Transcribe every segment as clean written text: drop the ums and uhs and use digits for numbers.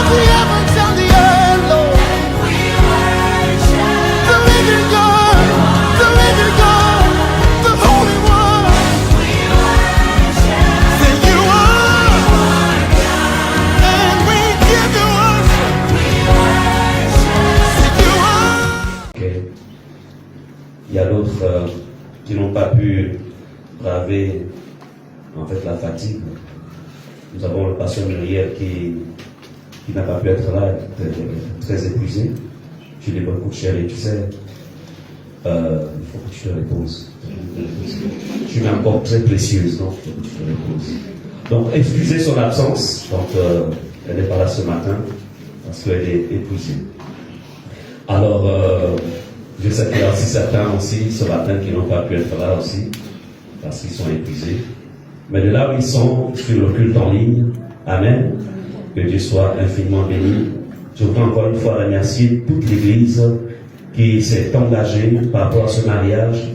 of the heavens and the earth, Lord. The living God, the living God, the Holy One. Say you are, and we give you worship. Say you are. Okay. Il y a d'autres qui n'ont pas pu braver en fait la fatigue. Nous avons le pasteur Muriel qui n'a pas pu être là, très épuisé. Tu l'es beaucoup chérie, tu sais. Il faut que tu te reposes. Tu m'es encore très précieuse, donc il faut que tu te reposes. Donc, excusez son absence. Donc, elle n'est pas là ce matin parce qu'elle est épuisée. Alors, je sais qu'il y a aussi certains aussi ce matin qui n'ont pas pu être là aussi parce qu'ils sont épuisés. Mais de là où ils sont, sur le culte en ligne, amen, que Dieu soit infiniment béni. Je voudrais encore une fois remercier toute l'Église qui s'est engagée par rapport à ce mariage.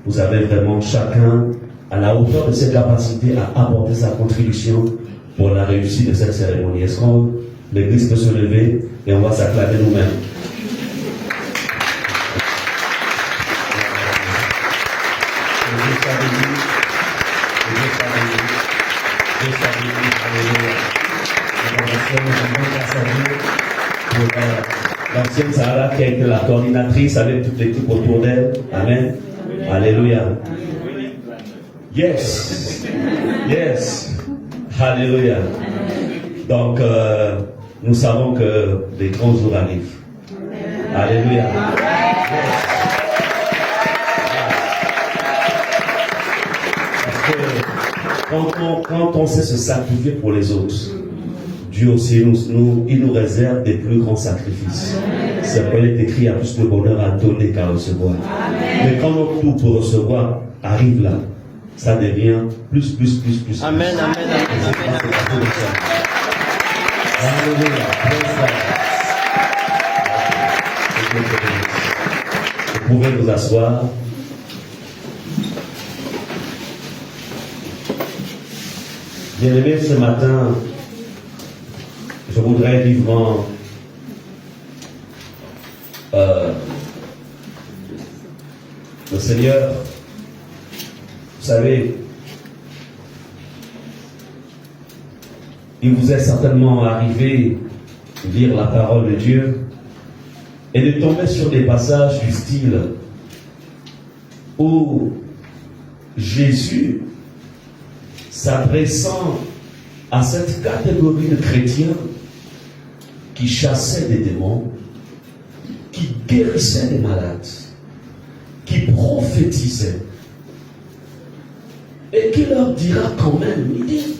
Vous avez vraiment chacun, à la hauteur de ses capacités, à apporter sa contribution pour la réussite de cette cérémonie. Est-ce que l'Église peut se lever et on va s'acclamer nous-mêmes? Pour l'ancienne Sarah qui a été la coordinatrice avec toute l'équipe autour d'elle. Amen. Alléluia. Yes. Yes. Alléluia. Donc, nous savons que des grands jours arrivent. Alléluia. Parce que quand on sait se sacrifier pour les autres, Dieu aussi il nous réserve des plus grands sacrifices. C'est pourquoi il est écrit: il y a plus de bonheur à donner qu'à recevoir. Mais quand notre tour pour recevoir arrive là, ça devient plus. Amen, amen, amen, amen. Alléluia. Vous pouvez vous asseoir. Bien-aimés, ce matin, je voudrais vivement le Seigneur, vous savez, il vous est certainement arrivé de lire la parole de Dieu et de tomber sur des passages du style où Jésus, s'adressant à cette catégorie de chrétiens qui chassaient des démons, qui guérissaient des malades, qui prophétisaient, et qui leur dira quand même, il dit: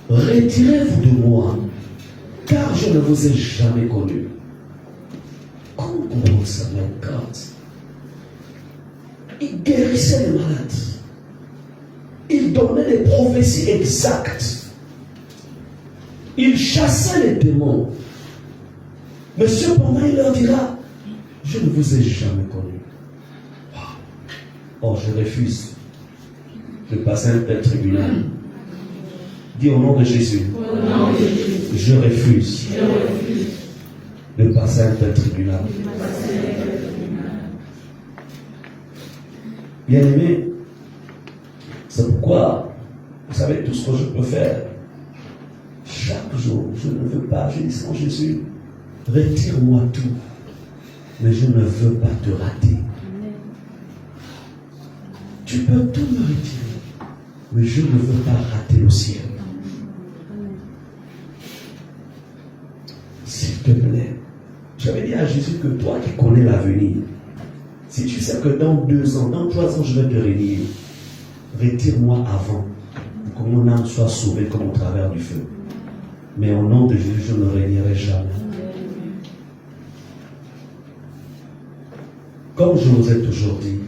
retirez-vous de moi, car je ne vous ai jamais connu. Comment comprendre ça, my God? Il guérissait les malades. Il donnait des prophéties exactes. Il chassait les démons. Mais cependant, il leur dira: je ne vous ai jamais connu. Oh, je refuse de passer un tel tribunal. Dis au nom de Jésus. Je refuse de passer un tel tribunal. Bien-aimé, c'est pourquoi, vous savez, tout ce que je peux faire, chaque jour, je ne veux pas, je dis: Seigneur Jésus, retire-moi tout, mais je ne veux pas te rater. Tu peux tout me retirer, mais je ne veux pas rater le ciel. S'il te plaît, j'avais dit à Jésus que toi qui connais l'avenir, si tu sais que dans 2 ans, dans 3 ans, je vais te régner, retire-moi avant, pour que mon âme soit sauvée comme au travers du feu. Mais au nom de Jésus, je ne régnerai jamais. Comme je vous ai toujours dit,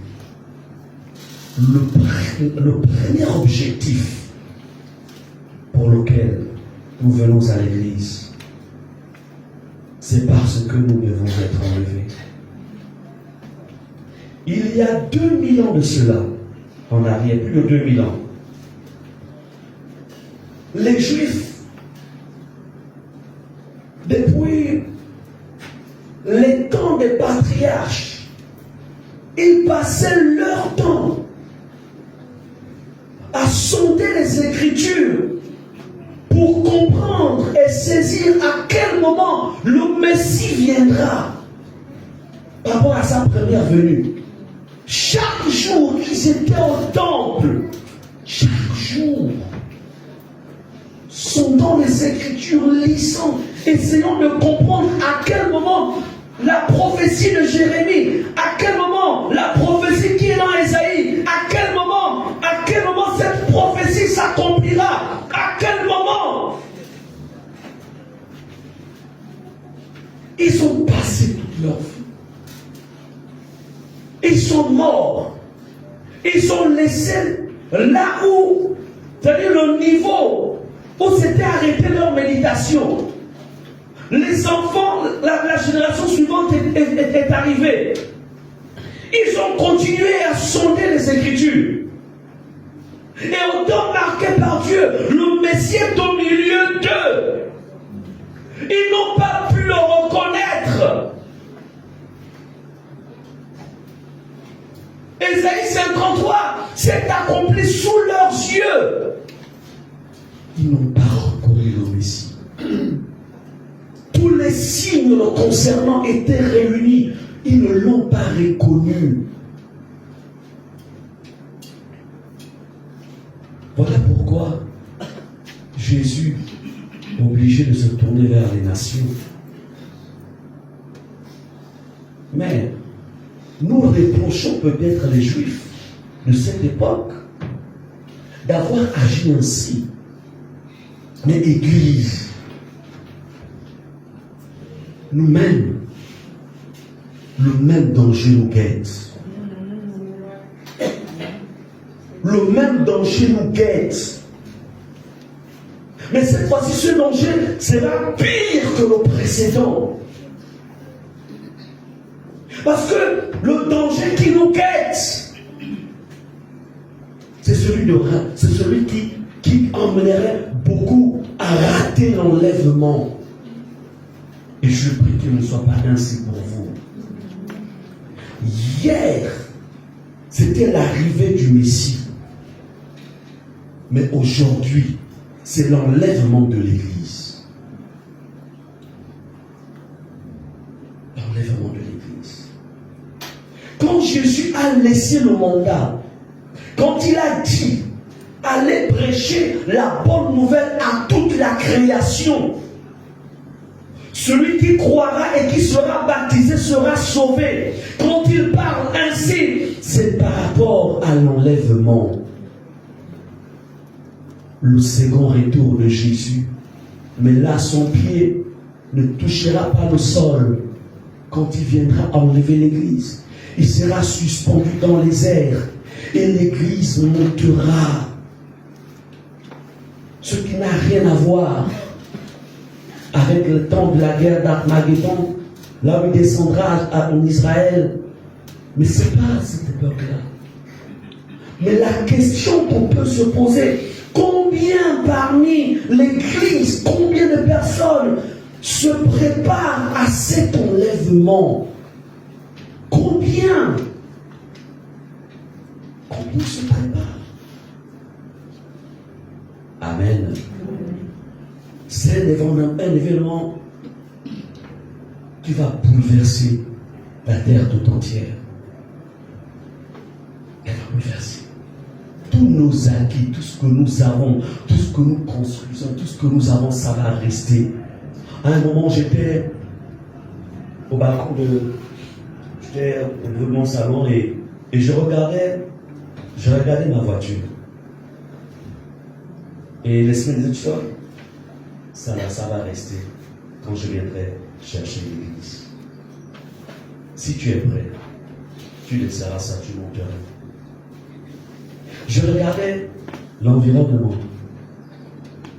le premier objectif pour lequel nous venons à l'église, c'est parce que nous devons être enlevés. Il y a 2000 ans de cela, en arrière, plus de 2000 ans, les Juifs depuis les temps des patriarches, ils passaient leur temps à sonder les Écritures pour comprendre et saisir à quel moment le Messie viendra par rapport à sa première venue. Chaque jour, ils étaient au temple. Chaque jour, sondant les Écritures, lisant, essayant de comprendre à quel moment la prophétie de Jérémie, à quel moment la prophétie qui est dans Ésaïe, à quel moment cette prophétie s'accomplira, à quel moment. Ils ont passé toute leur vie. Ils sont morts. Ils ont laissé là où, c'est-à-dire le niveau où s'était arrêté leur méditation. Les enfants, la génération suivante est arrivée. Ils ont continué à sonder les Écritures. Et au temps marqué par Dieu, le Messie est au milieu d'eux. Ils n'ont pas pu le reconnaître. Ésaïe 53 s'est accompli sous leurs yeux. Ils n'ont pas reconnu le Messie. Tous les signes le concernant étaient réunis. Ils ne l'ont pas reconnu. Voilà pourquoi Jésus est obligé de se tourner vers les nations. Mais nous reprochons peut-être les Juifs de cette époque d'avoir agi ainsi. Mais Église, nous-mêmes, le même danger nous guette. Le même danger nous guette. Mais cette fois-ci, ce danger sera pire que le précédent. Parce que le danger qui nous guette, c'est celui qui emmènerait beaucoup à rater l'enlèvement. Et je prie qu'il ne soit pas ainsi pour vous. Hier, c'était l'arrivée du Messie. Mais aujourd'hui, c'est l'enlèvement de l'Église. L'enlèvement de l'Église. Quand Jésus a laissé le mandat, quand il a dit, allez prêcher la bonne nouvelle à toute la création, celui qui croira et qui sera baptisé sera sauvé. Quand il parle ainsi, c'est par rapport à l'enlèvement. Le second retour de Jésus. Mais là, son pied ne touchera pas le sol quand il viendra enlever l'Église. Il sera suspendu dans les airs et l'Église montera. Ce qui n'a rien à voir avec le temps de la guerre d'Armageddon, là où il descendra en Israël. Mais ce n'est pas à cette époque-là. Mais la question qu'on peut se poser, combien parmi l'Église, combien de personnes se préparent à cet enlèvement? Combien se préparent? Amen. C'est un événement qui va bouleverser la terre tout entière. Elle va bouleverser. Tous nos acquis, tout ce que nous avons, tout ce que nous construisons, tout ce que nous avons, ça va rester. À un moment, j'étais au balcon j'étais au bout de mon salon et je regardais ma voiture. Et les semaines de sol, ça va rester quand je viendrai chercher l'Église. Si tu es prêt, tu laisseras ça, tu monteras. Je regardais l'environnement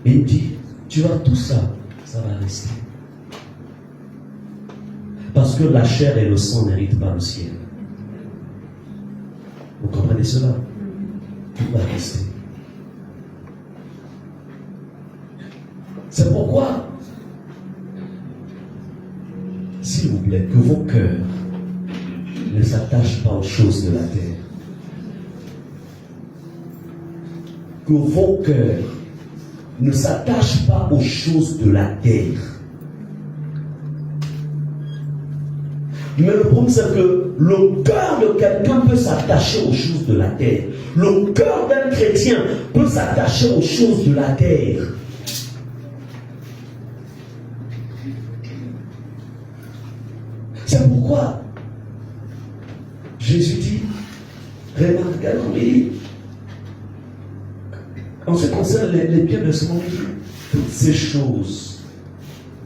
et il me dit, tu vois tout ça, ça va rester. Parce que la chair et le sang n'héritent pas le ciel. Vous comprenez cela? Tout va rester. C'est pourquoi s'il vous plaît, que vos cœurs ne s'attachent pas aux choses de la terre. Que vos cœurs ne s'attachent pas aux choses de la terre. Mais le problème, c'est que le cœur de quelqu'un peut s'attacher aux choses de la terre. Le cœur d'un chrétien peut s'attacher aux choses de la terre. C'est pourquoi Jésus dit, remarquez, mais en ce qui concerne les biens de ce monde, toutes ces choses,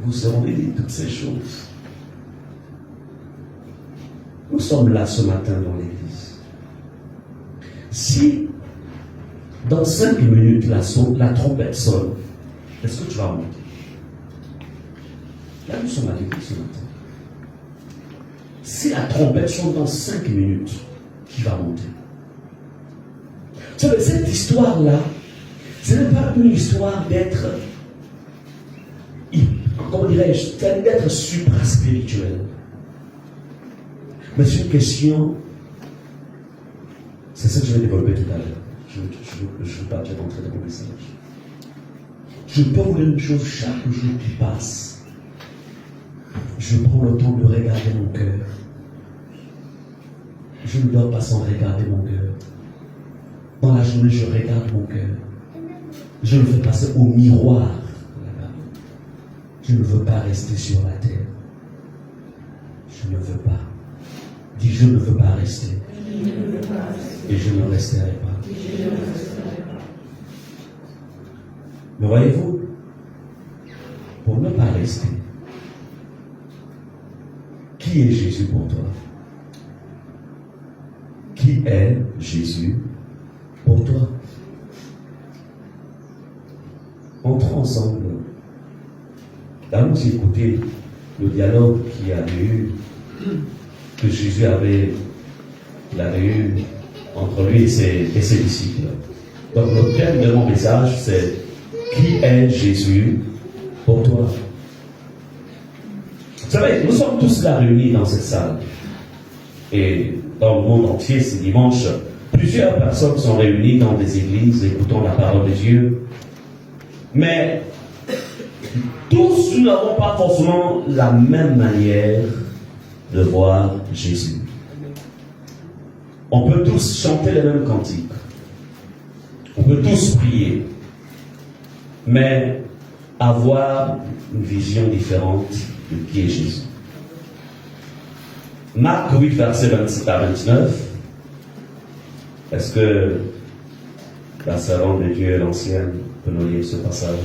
vous seront dit toutes ces choses. Nous sommes là ce matin dans l'église. Si dans 5 minutes la trompette sonne, est-ce que tu vas monter? Là, nous sommes à l'église ce matin. Si la trompette sonne dans 5 minutes, qui va monter? Vous savez, cette histoire-là, ce n'est pas une histoire d'être, comment dirais-je, d'être supra-spirituel. Mais c'est une question, c'est ça que je vais développer tout à l'heure. Je ne veux pas déjà rentrer dans mon message. Je peux vous dire une chose, chaque jour qui passe, je prends le temps de regarder mon cœur. Je ne dors pas sans regarder mon cœur. Dans la journée, je regarde mon cœur. Je le fais passer au miroir. Je ne veux pas rester sur la terre. Je ne veux pas. Dis, je ne veux pas rester. Et je ne resterai pas. Mais voyez-vous, pour ne pas rester, qui est Jésus pour toi? Qui est Jésus pour toi? Entrons ensemble. Allons écouter le dialogue qu'il y a eu, que Jésus avait eu entre lui et ses disciples. Donc le thème de mon message, c'est qui est Jésus pour toi? Vous savez, nous sommes tous là réunis dans cette salle. Et dans le monde entier, ce dimanche, plusieurs personnes sont réunies dans des églises écoutant la parole de Dieu. Mais tous, nous n'avons pas forcément la même manière de voir Jésus. On peut tous chanter les mêmes cantiques. On peut tous prier. Mais avoir une vision différente de qui est Jésus. Marc 8, verset 27 à 29. Est-ce que la servante de Dieu, l'ancienne, peut nous lire ce passage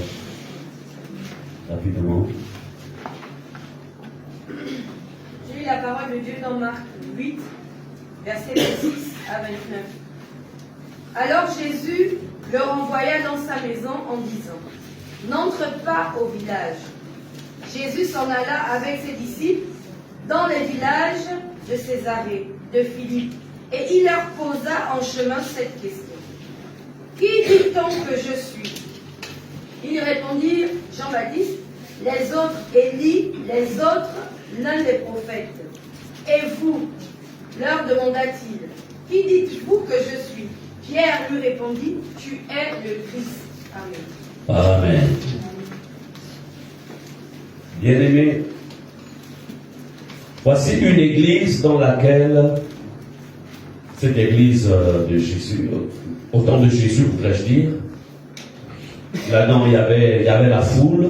rapidement? J'ai lu la parole de Dieu dans Marc 8, verset 26 à 29. Alors Jésus leur envoya dans sa maison en disant, « N'entre pas au village. » Jésus s'en alla avec ses disciples dans les villages de Césarée, de Philippe, et il leur posa en chemin cette question. « Qui dit-on que je suis ?» Ils répondirent, Jean-Baptiste, les autres Élie, les autres l'un des prophètes. Et vous, leur demanda-t-il, qui dites-vous que je suis? Pierre lui répondit, tu es le Christ. Amen. Amen. Bien-aimés, voici une église dans laquelle, cette église de Jésus, au temps de Jésus, voudrais-je dire, là-dedans il y avait la foule,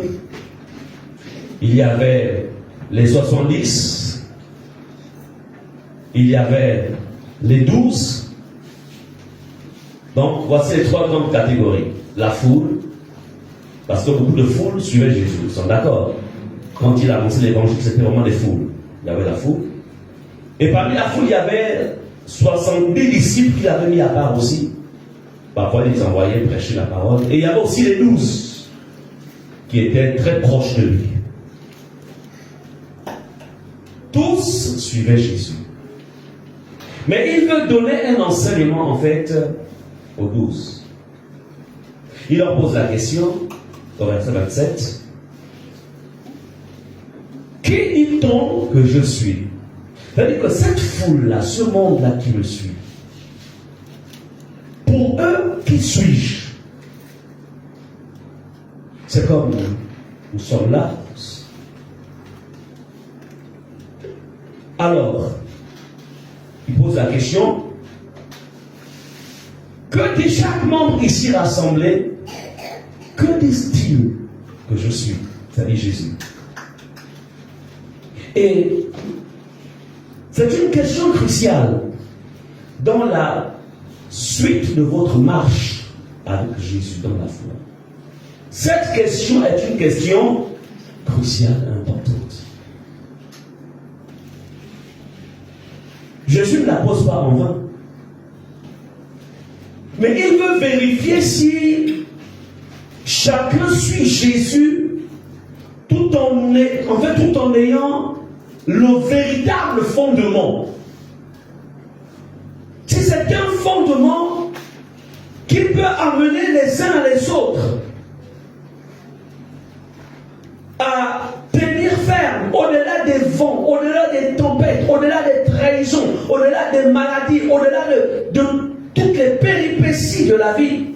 il y avait les 70, il y avait les 12. Donc voici les 3 grandes catégories. La foule, parce que beaucoup de foules suivaient Jésus, ils sont d'accord. Quand il a annoncé l'évangile, c'était vraiment des foules. Il y avait la foule. Et parmi la foule, il y avait 70 disciples qu'il avait mis à part aussi. Parfois, il les envoyait prêcher la parole. Et il y avait aussi les 12 qui étaient très proches de lui. Tous suivaient Jésus. Mais il veut donner un enseignement, en fait, aux 12. Il leur pose la question, au verset 27. Qui dit-on que je suis? C'est-à-dire que cette foule-là, ce monde-là qui me suit, pour eux, qui suis-je? C'est comme nous sommes là. Alors, il pose la question, que dit chaque membre ici rassemblé? Que disent-ils que je suis? C'est-à-dire Jésus. Et c'est une question cruciale dans la suite de votre marche avec Jésus dans la foi. Cette question est une question cruciale et importante. Jésus ne la pose pas en vain. Mais il veut vérifier si chacun suit Jésus tout en ayant le véritable fondement. Si c'est un fondement qui peut amener les uns les autres à tenir ferme au-delà des vents, au-delà des tempêtes, au-delà des trahisons, au-delà des maladies, au-delà de toutes les péripéties de la vie.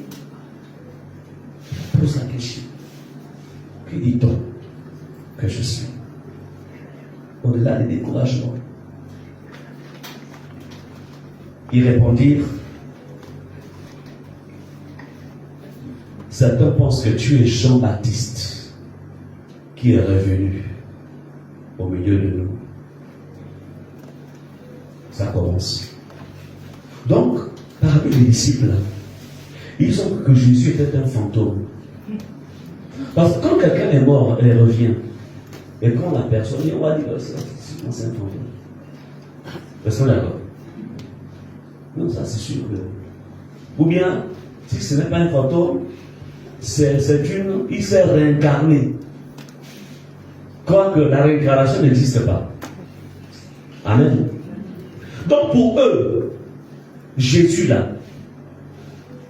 Pose la question. Qui dit-on que je suis? Au-delà des découragements. Ils répondirent, Satan pense que tu es Jean-Baptiste qui est revenu au milieu de nous. Ça commence. Donc, parmi les disciples, ils ont cru que Jésus était un fantôme. Parce que quand quelqu'un est mort, elle revient. Et quand la personne, on va dire que c'est un fantôme. Est-ce qu'on est d'accord? Non, ça c'est sûr que. Ou bien, si ce n'est pas un fantôme, il s'est réincarné. Quoique la réincarnation n'existe pas. Amen. Donc pour eux, Jésus là,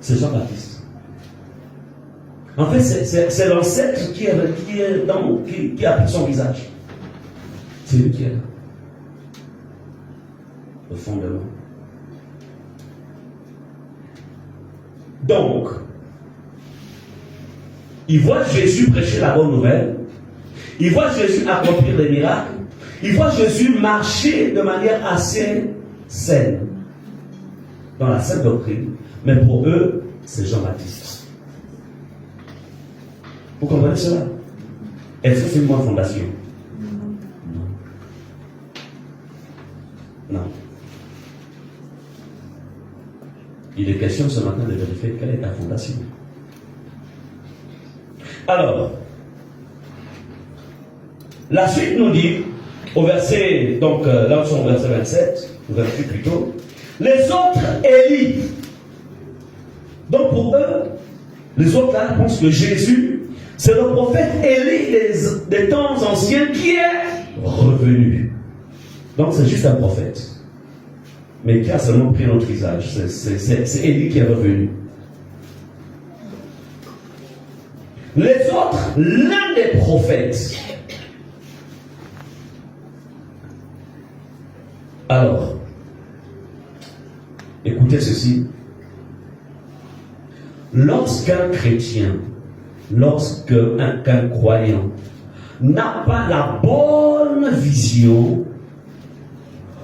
c'est Jean-Baptiste. En fait, c'est l'ancêtre qui a pris son visage. C'est lui qui est là. Le fondement. Donc, ils voient Jésus prêcher la bonne nouvelle. Ils voient Jésus accomplir des miracles. Ils voient Jésus marcher de manière assez saine. Dans la saine doctrine. Mais pour eux, c'est Jean-Baptiste. Vous comprenez cela? Est-ce que c'est une bonne fondation? Non. Il est question ce matin de vérifier quelle est ta fondation. Alors, la suite nous dit, au verset, donc là nous sommes au verset 27, ou 28 plutôt, les autres Élie. Donc pour eux, les autres là pensent que Jésus, c'est le prophète Élie des temps anciens qui est revenu. Donc c'est juste un prophète. Mais qui a seulement pris notre visage. C'est Élie qui est revenu. Les autres, l'un des prophètes. Alors, écoutez ceci. Lorsqu'un chrétien, lorsqu'un croyant n'a pas la bonne vision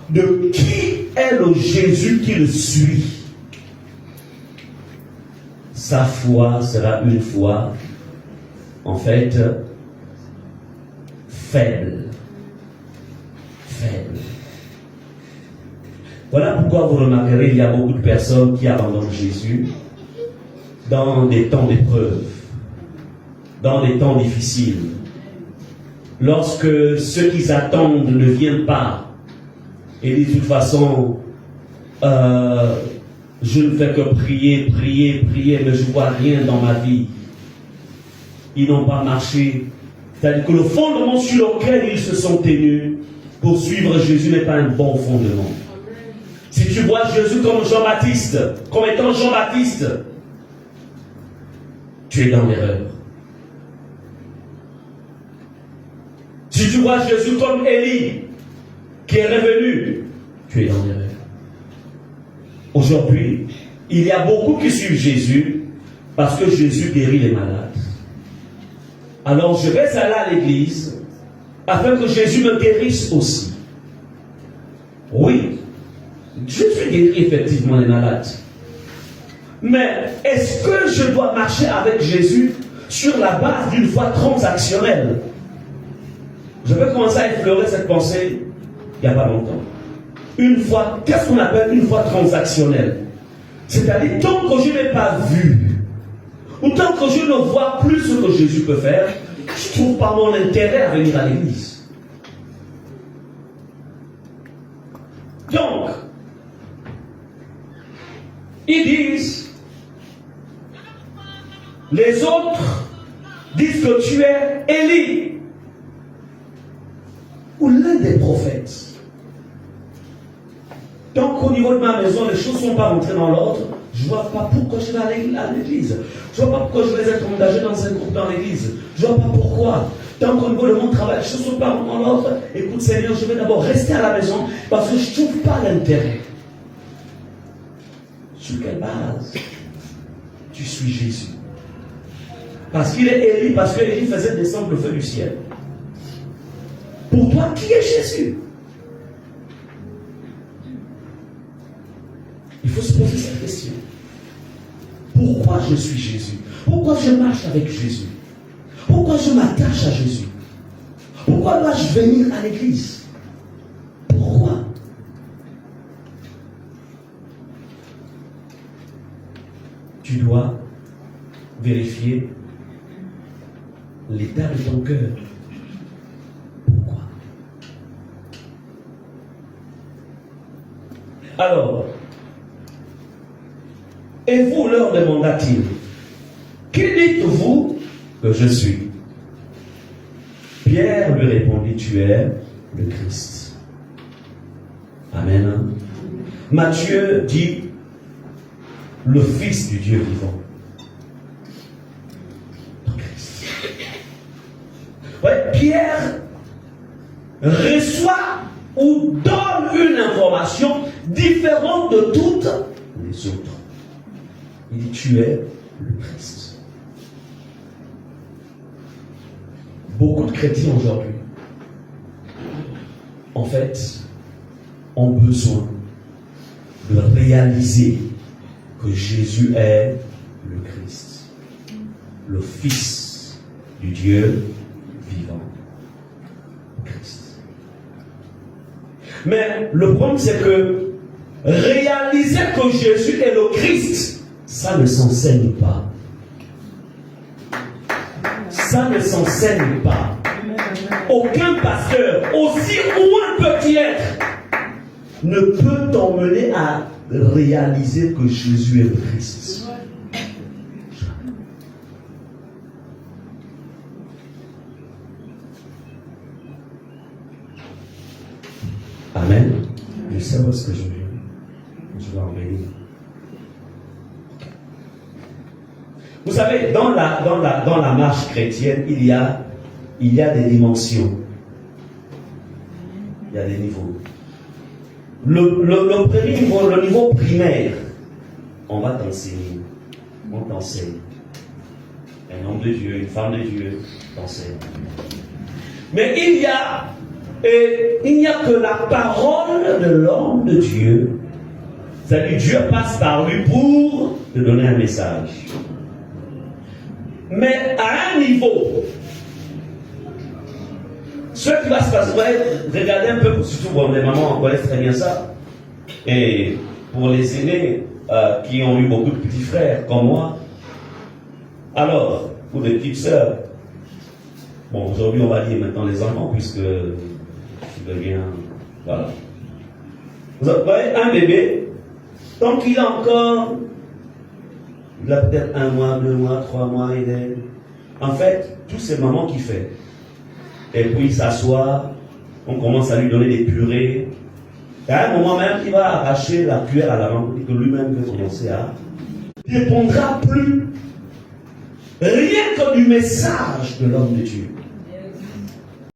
de qui est le Jésus qu'il suit, sa foi sera une foi, en fait, faible. Faible. Voilà pourquoi vous remarquerez, il y a beaucoup de personnes qui abandonnent Jésus dans des temps d'épreuve, dans des temps difficiles. Lorsque ceux qu'ils attendent ne viennent pas, et de toute façon, je ne fais que prier, mais je ne vois rien dans ma vie. Ils n'ont pas marché. C'est-à-dire que le fondement sur lequel ils se sont tenus pour suivre Jésus n'est pas un bon fondement. Si tu vois Jésus comme Jean-Baptiste, comme étant Jean-Baptiste, tu es dans l'erreur. Si tu vois Jésus comme Élie, qui est revenu, tu es dans l'erreur. Aujourd'hui, il y a beaucoup qui suivent Jésus parce que Jésus guérit les malades. Alors je vais aller à l'église afin que Jésus me guérisse aussi. Oui, Jésus guérit effectivement les malades. Mais est-ce que je dois marcher avec Jésus sur la base d'une foi transactionnelle? Je vais commencer à effleurer cette pensée il n'y a pas longtemps. Une foi, qu'est-ce qu'on appelle une foi transactionnelle? C'est-à-dire, tant que je n'ai pas vu, ou tant que je ne vois plus ce que Jésus peut faire, je ne trouve pas mon intérêt à venir à l'église. Donc, ils disent, les autres disent que tu es Élie, ou l'un des prophètes. Donc au niveau de ma maison, les choses ne sont pas rentrées dans l'ordre. Je ne vois pas pourquoi je vais à l'église. Je ne vois pas pourquoi je vais être engagé dans un groupe dans l'église. Je ne vois pas pourquoi. Tant qu'au niveau de mon travail, les choses ne sont pas dans l'ordre. Écoute Seigneur, je vais d'abord rester à la maison parce que je ne trouve pas l'intérêt. Sur quelle base tu suis Jésus? Parce qu'il est Élie, parce que Élie faisait descendre le feu du ciel. Pour toi, qui est Jésus? Il faut se poser cette question. Pourquoi je suis Jésus? Pourquoi je marche avec Jésus? Pourquoi je m'attache à Jésus? Pourquoi dois-je venir à l'église? Pourquoi? Tu dois vérifier l'état de ton cœur. Pourquoi? Alors, et vous, leur demanda-t-il, qui dites-vous que je suis? Pierre lui répondit, tu es le Christ. Amen. Matthieu dit, le Fils du Dieu vivant. Le Christ. Ouais, Pierre reçoit ou donne une information différente de toutes les autres. Il dit, tu es le Christ. Beaucoup de chrétiens aujourd'hui, en fait, ont besoin de réaliser que Jésus est le Christ, le Fils du Dieu vivant. Christ. Mais le problème, c'est que réaliser que Jésus est le Christ, ça ne s'enseigne pas. Ça ne s'enseigne pas. Aucun pasteur, aussi loin peut-il être, ne peut t'emmener à réaliser que Jésus est le Christ. Amen. Je sais où est-ce que je vais. Je vais en venir. Vous savez, dans la marche chrétienne, il y a des dimensions. Il y a des niveaux. Le premier niveau, le niveau primaire, on va t'enseigner. On t'enseigne. Un homme de Dieu, une femme de Dieu t'enseigne. Mais il n'y a que la parole de l'homme de Dieu. C'est-à-dire, Dieu passe par lui pour te donner un message. Mais à un niveau, ce qui va se passer, regardez un peu, surtout pour les mamans, on connaît très bien ça. Et pour les aînés qui ont eu beaucoup de petits frères comme moi, alors, pour les petites sœurs, bon, aujourd'hui on va dire maintenant les enfants, puisque je deviens, voilà. Vous voyez, un bébé, tant qu'il a encore, il a peut-être 1 mois, 2 mois, 3 mois, il est... En fait, tous ces mamans qui fait. Et puis il s'assoit, on commence à lui donner des purées. Et à un moment même, il va arracher la cuillère à la main, et que lui-même veut commencer à... Il ne répondra plus rien que du message de l'homme de Dieu.